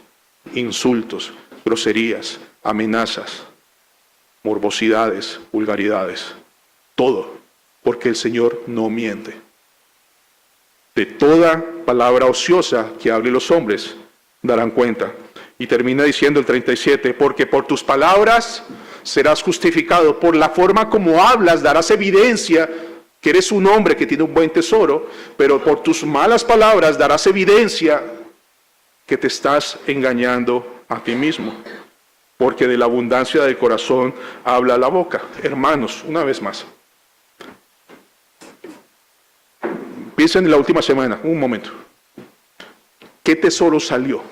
A: Insultos, groserías, amenazas, morbosidades, vulgaridades. Todo, porque el Señor no miente. De toda palabra ociosa que hablen los hombres, darán cuenta. Y termina diciendo el 37, porque por tus palabras serás justificado, por la forma como hablas darás evidencia que eres un hombre que tiene un buen tesoro, pero por tus malas palabras darás evidencia que te estás engañando a ti mismo, porque de la abundancia del corazón habla la boca. Hermanos, una vez más, piensen en la última semana, un momento. ¿Qué tesoro salió?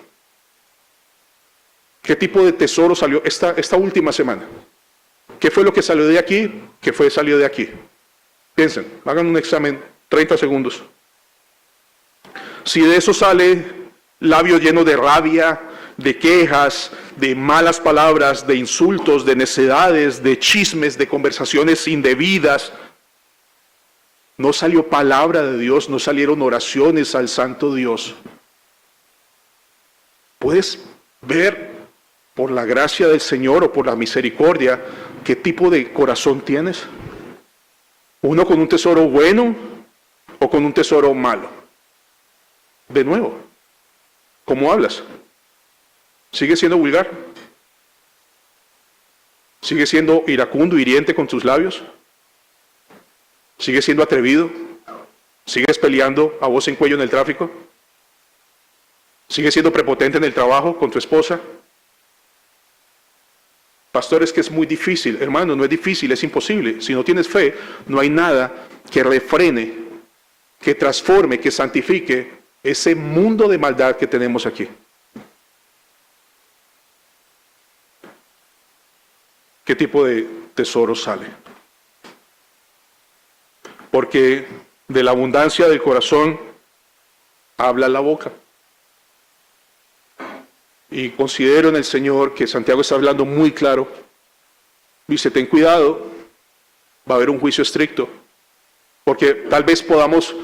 A: ¿Qué tipo de tesoro salió esta última semana? ¿Qué fue lo que salió de aquí? ¿Qué fue salió de aquí? Piensen, hagan un examen, 30 segundos. Si de eso sale labios llenos de rabia, de quejas, de malas palabras, de insultos, de necedades, de chismes, de conversaciones indebidas, no salió palabra de Dios, no salieron oraciones al Santo Dios. Puedes ver por la gracia del Señor o por la misericordia qué tipo de corazón tienes. ¿Uno con un tesoro bueno o con un tesoro malo? De nuevo, ¿cómo hablas? ¿Sigue siendo vulgar? ¿Sigue siendo iracundo, hiriente con tus labios? ¿Sigues siendo atrevido? ¿Sigues peleando a voz en cuello en el tráfico? ¿Sigues siendo prepotente en el trabajo con tu esposa? Pastor, es que es muy difícil. Hermano, no es difícil, es imposible. Si no tienes fe, no hay nada que refrene, que transforme, que santifique ese mundo de maldad que tenemos aquí. ¿Qué tipo de tesoro sale? Porque de la abundancia del corazón habla la boca. Y considero en el Señor que Santiago está hablando muy claro. Dice, ten cuidado, va a haber un juicio estricto. Porque tal vez podamos,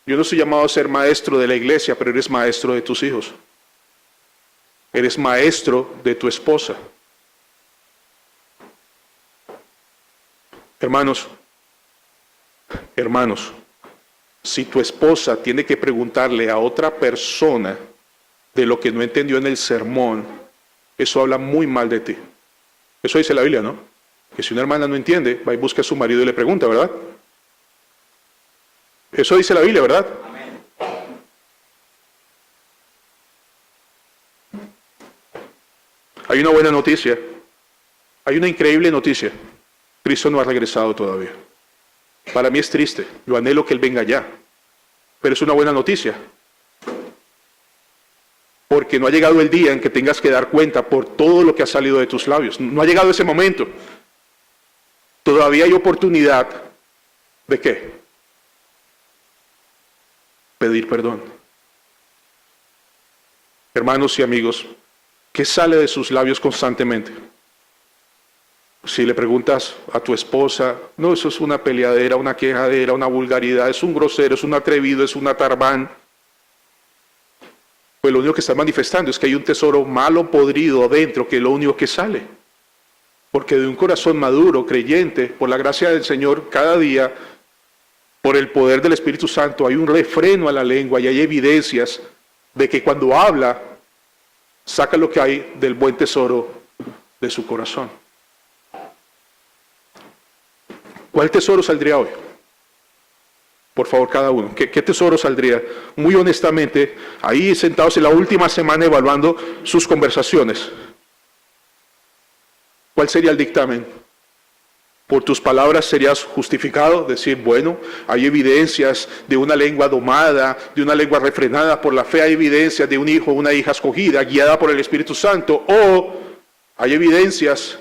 A: yo no soy llamado a ser maestro de la iglesia, pero eres maestro de tus hijos. Eres maestro de tu esposa. Hermanos, si tu esposa tiene que preguntarle a otra persona de lo que no entendió en el sermón, eso habla muy mal de ti. Eso dice la Biblia, ¿no? Que si una hermana no entiende, va y busca a su marido y le pregunta, ¿verdad? Eso dice la Biblia, ¿verdad? Amén. Hay una buena noticia. Hay una increíble noticia. Cristo no ha regresado todavía. Para mí es triste. Yo anhelo que Él venga ya. Pero es una buena noticia. Porque no ha llegado el día en que tengas que dar cuenta por todo lo que ha salido de tus labios. No ha llegado ese momento. Todavía hay oportunidad ¿de qué? Pedir perdón. Hermanos y amigos, ¿qué sale de sus labios constantemente? Si le preguntas a tu esposa, no, eso es una peleadera, una quejadera, una vulgaridad, es un grosero, es un atrevido, es un atarbán. Pues lo único que está manifestando es que hay un tesoro malo, podrido adentro, que es lo único que sale. Porque de un corazón maduro, creyente, por la gracia del Señor, cada día, por el poder del Espíritu Santo, hay un refreno a la lengua y hay evidencias de que cuando habla, saca lo que hay del buen tesoro de su corazón. ¿Cuál tesoro saldría hoy? Por favor, cada uno. ¿Qué tesoro saldría? Muy honestamente, ahí sentados en la última semana evaluando sus conversaciones. ¿Cuál sería el dictamen? Por tus palabras serías justificado, decir, bueno, hay evidencias de una lengua domada, de una lengua refrenada por la fe, hay evidencias de un hijo o una hija escogida, guiada por el Espíritu Santo, o hay evidencias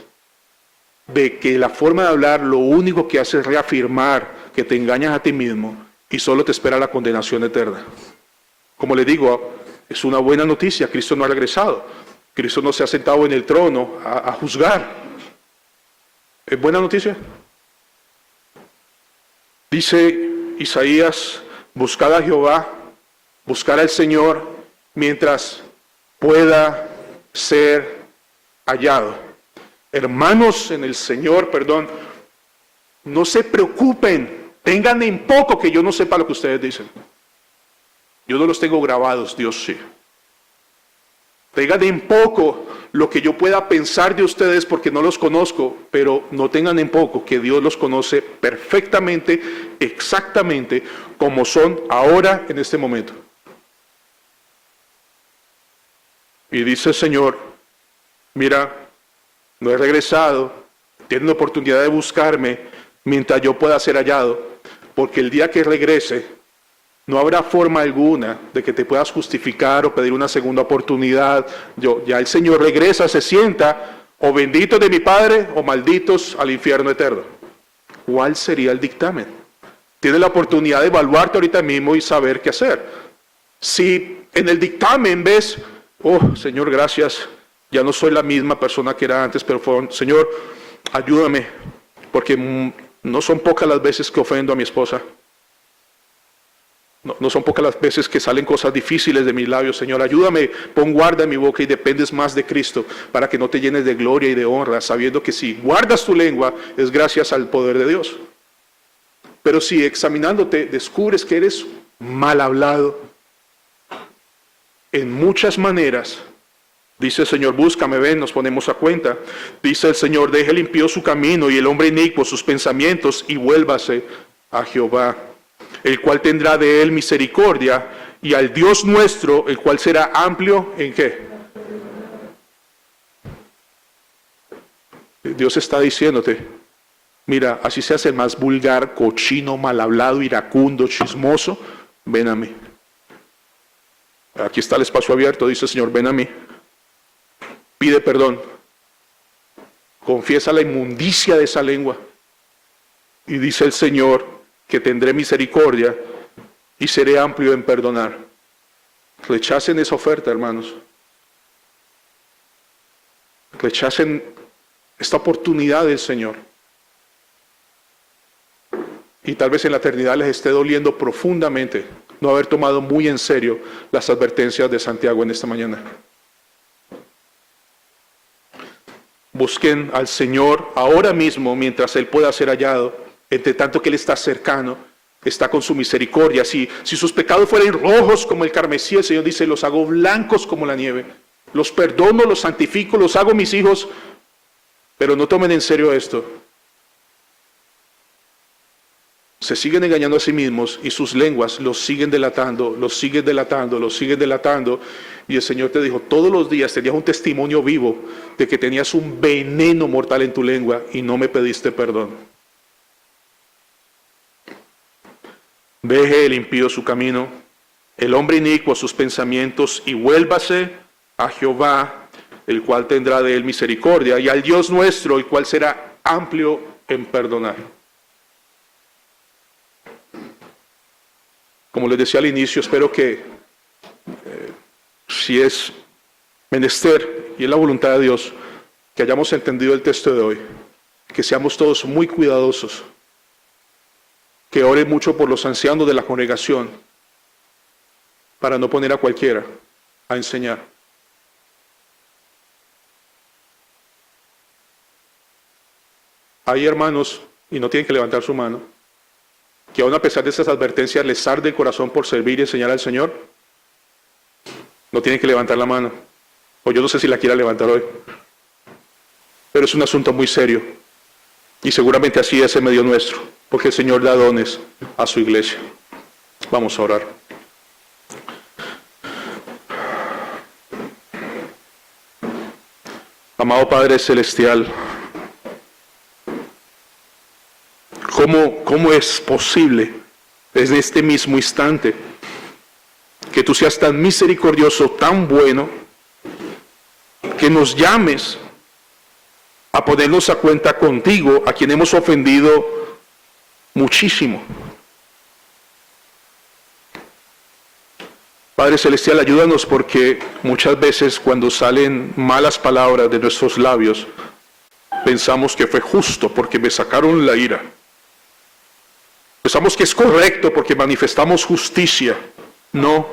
A: de que la forma de hablar lo único que hace es reafirmar que te engañas a ti mismo y solo te espera la condenación eterna. Como le digo, es una buena noticia, Cristo no ha regresado, Cristo no se ha sentado en el trono a juzgar. ¿Es buena noticia? Dice Isaías, buscad a Jehová, buscad al Señor mientras pueda ser hallado. Hermanos en el Señor, no se preocupen, tengan en poco que yo no sepa lo que ustedes dicen. Yo no los tengo grabados, Dios sí. Tengan en poco lo que yo pueda pensar de ustedes porque no los conozco, pero no tengan en poco que Dios los conoce perfectamente, exactamente como son ahora en este momento. Y dice el Señor, mira, no he regresado, tienen la oportunidad de buscarme mientras yo pueda ser hallado, porque el día que regrese, no habrá forma alguna de que te puedas justificar o pedir una segunda oportunidad. Ya el Señor regresa, se sienta, o benditos de mi Padre, o malditos al infierno eterno. ¿cuál sería el dictamen? Tienes la oportunidad de evaluarte ahorita mismo y saber qué hacer. Si en el dictamen ves, oh Señor, gracias, ya no soy la misma persona que era antes, pero Señor, ayúdame, porque no son pocas las veces que ofendo a mi esposa. No son pocas las veces que salen cosas difíciles de mis labios. Señor, ayúdame, pon guarda en mi boca y dependes más de Cristo para que no te llenes de gloria y de honra, sabiendo que si guardas tu lengua es gracias al poder de Dios. Pero si examinándote descubres que eres mal hablado en muchas maneras, dice el Señor, búscame, ven, nos ponemos a cuenta. Dice el Señor, deje el impío su camino y el hombre inicuo sus pensamientos y vuélvase a Jehová, el cual tendrá de él misericordia, y al Dios nuestro, el cual será amplio, ¿en qué? Dios está diciéndote, mira, así seas el más vulgar, cochino, mal hablado, iracundo, chismoso, ven a mí. Aquí está el espacio abierto, dice el Señor, ven a mí. Pide perdón. Confiesa la inmundicia de esa lengua. Y dice el Señor, que tendré misericordia y seré amplio en perdonar. Rechacen esa oferta, hermanos. Rechacen esta oportunidad del Señor. Y tal vez en la eternidad les esté doliendo profundamente no haber tomado muy en serio las advertencias de Santiago en esta mañana. Busquen al Señor ahora mismo mientras Él pueda ser hallado. Entre tanto que Él está cercano, está con su misericordia. Si sus pecados fueran rojos como el carmesí, el Señor dice, los hago blancos como la nieve. Los perdono, los santifico, los hago mis hijos. Pero no tomen en serio esto. Se siguen engañando a sí mismos y sus lenguas los siguen delatando, los siguen delatando, los siguen delatando. Y el Señor te dijo, todos los días tenías un testimonio vivo de que tenías un veneno mortal en tu lengua y no me pediste perdón. Deje el impío su camino, el hombre inicuo sus pensamientos, y vuélvase a Jehová, el cual tendrá de él misericordia, y al Dios nuestro, el cual será amplio en perdonar. Como les decía al inicio, espero que si es menester y es la voluntad de Dios, que hayamos entendido el texto de hoy, que seamos todos muy cuidadosos, que ore mucho por los ancianos de la congregación, para no poner a cualquiera a enseñar. Hay hermanos, y no tienen que levantar su mano, que aún a pesar de esas advertencias les arde el corazón por servir y enseñar al Señor. No tienen que levantar la mano, o yo no sé si la quiera levantar hoy, pero es un asunto muy serio, y seguramente así es en medio nuestro, porque el Señor da dones a su iglesia. Vamos a orar. Amado Padre Celestial, ¿cómo es posible desde este mismo instante que tú seas tan misericordioso, tan bueno, que nos llames a ponernos a cuenta contigo, a quien hemos ofendido muchísimo? Padre Celestial, ayúdanos, porque muchas veces cuando salen malas palabras de nuestros labios, pensamos que fue justo porque me sacaron la ira. Pensamos que es correcto porque manifestamos justicia. No,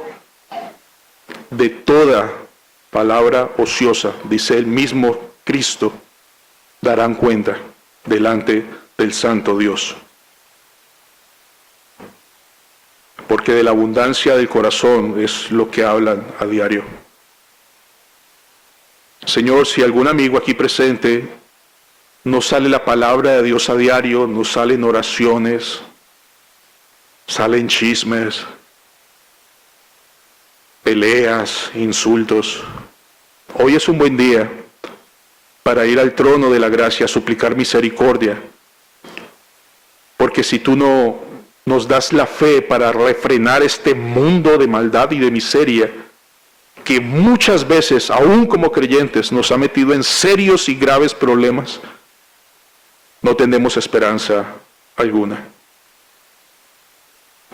A: de toda palabra ociosa, dice el mismo Cristo, darán cuenta delante del Santo Dios. Porque de la abundancia del corazón es lo que hablan a diario. Señor, si algún amigo aquí presente no sale la palabra de Dios a diario, no salen oraciones, salen chismes, peleas, insultos, hoy es un buen día para ir al trono de la gracia a suplicar misericordia. Porque si tú no nos das la fe para refrenar este mundo de maldad y de miseria, que muchas veces, aún como creyentes, nos ha metido en serios y graves problemas, no tenemos esperanza alguna.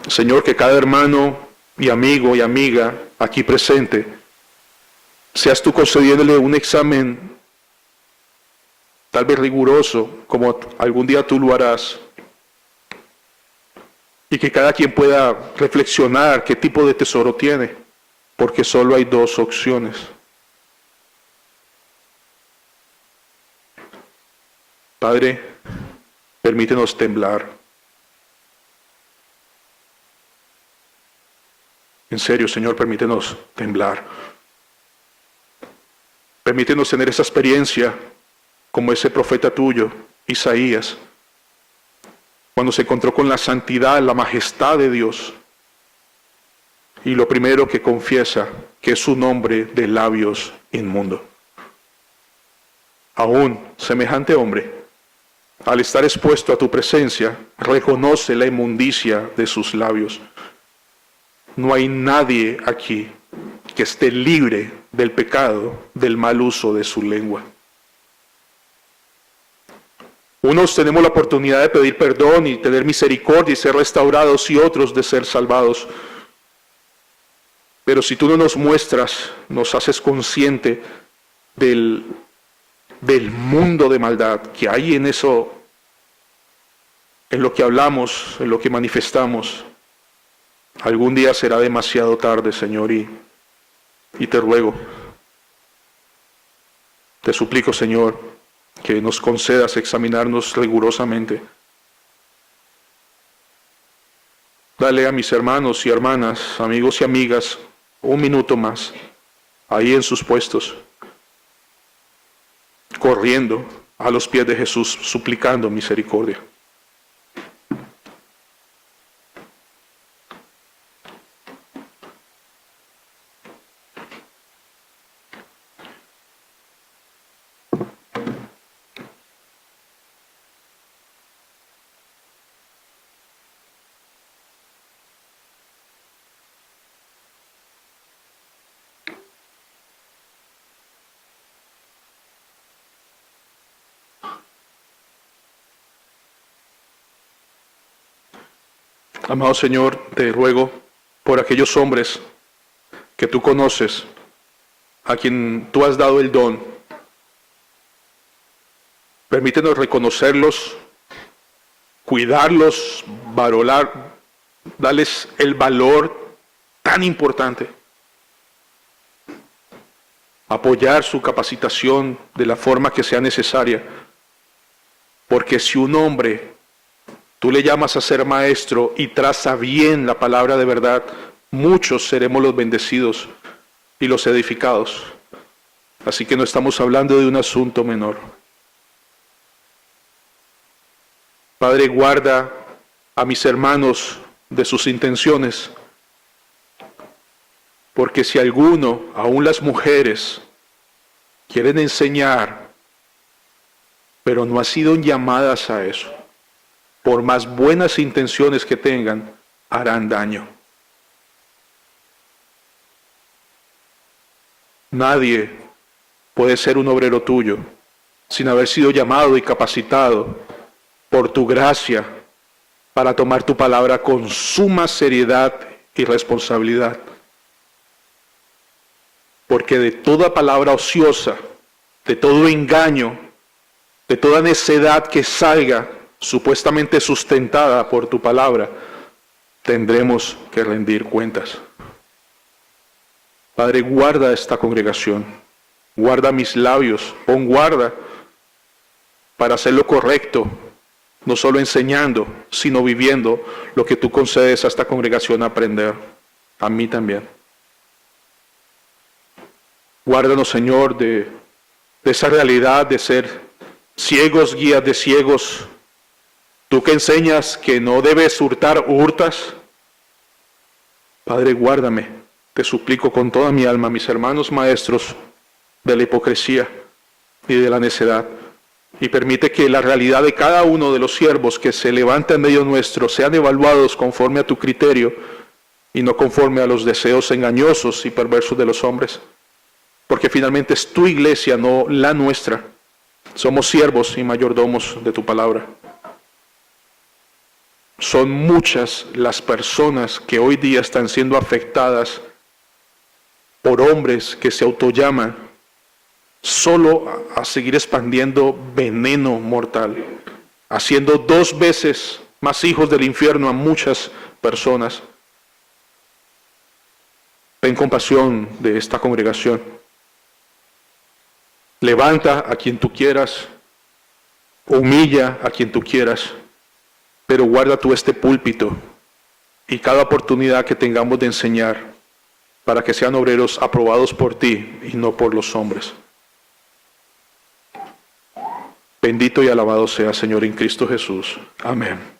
A: Señor, que cada hermano y amigo y amiga aquí presente, seas tú concediéndole un examen tal vez riguroso, como algún día tú lo harás, y que cada quien pueda reflexionar qué tipo de tesoro tiene, porque solo hay dos opciones. Padre, permítenos temblar. En serio, Señor, permítenos temblar. Permítenos tener esa experiencia como ese profeta tuyo, Isaías, cuando se encontró con la santidad, la majestad de Dios. Y lo primero que confiesa, que es un hombre de labios inmundo. Aún semejante hombre, al estar expuesto a tu presencia, reconoce la inmundicia de sus labios. No hay nadie aquí que esté libre del pecado, del mal uso de su lengua. Unos tenemos la oportunidad de pedir perdón y tener misericordia y ser restaurados, y otros de ser salvados. Pero si tú no nos muestras, nos haces consciente del mundo de maldad que hay en eso, en lo que hablamos, en lo que manifestamos, algún día será demasiado tarde, Señor, y te ruego, te suplico, Señor, que nos concedas examinarnos rigurosamente. Dale a mis hermanos y hermanas, amigos y amigas, un minuto más, ahí en sus puestos, corriendo a los pies de Jesús, suplicando misericordia. Amado Señor, te ruego por aquellos hombres que tú conoces, a quien tú has dado el don. Permítenos reconocerlos, cuidarlos, valorar, darles el valor tan importante. Apoyar su capacitación de la forma que sea necesaria. Porque si un hombre tú le llamas a ser maestro y traza bien la palabra de verdad, muchos seremos los bendecidos y los edificados. Así que no estamos hablando de un asunto menor. Padre, guarda a mis hermanos de sus intenciones, porque si alguno, aún las mujeres, quieren enseñar, pero no han sido llamadas a eso, por más buenas intenciones que tengan, harán daño. Nadie puede ser un obrero tuyo sin haber sido llamado y capacitado por tu gracia para tomar tu palabra con suma seriedad y responsabilidad. Porque de toda palabra ociosa, de todo engaño, de toda necedad que salga supuestamente sustentada por tu palabra, tendremos que rendir cuentas. Padre, guarda esta congregación, guarda mis labios, pon guarda para hacer lo correcto, no solo enseñando, sino viviendo lo que tú concedes a esta congregación aprender, a mí también. Guárdanos, Señor, de esa realidad de ser ciegos, guías de ciegos. Tú que enseñas que no debes hurtar, hurtas. Padre, guárdame, te suplico con toda mi alma, mis hermanos maestros, de la hipocresía y de la necedad. Y permite que la realidad de cada uno de los siervos que se levanta en medio nuestro sean evaluados conforme a tu criterio y no conforme a los deseos engañosos y perversos de los hombres. Porque finalmente es tu iglesia, no la nuestra. Somos siervos y mayordomos de tu palabra. Son muchas las personas que hoy día están siendo afectadas por hombres que se autollaman solo a seguir expandiendo veneno mortal, haciendo 2 veces más hijos del infierno a muchas personas. Ten compasión de esta congregación. Levanta a quien tú quieras, humilla a quien tú quieras, pero guarda tú este púlpito y cada oportunidad que tengamos de enseñar para que sean obreros aprobados por ti y no por los hombres. Bendito y alabado sea, Señor, en Cristo Jesús. Amén.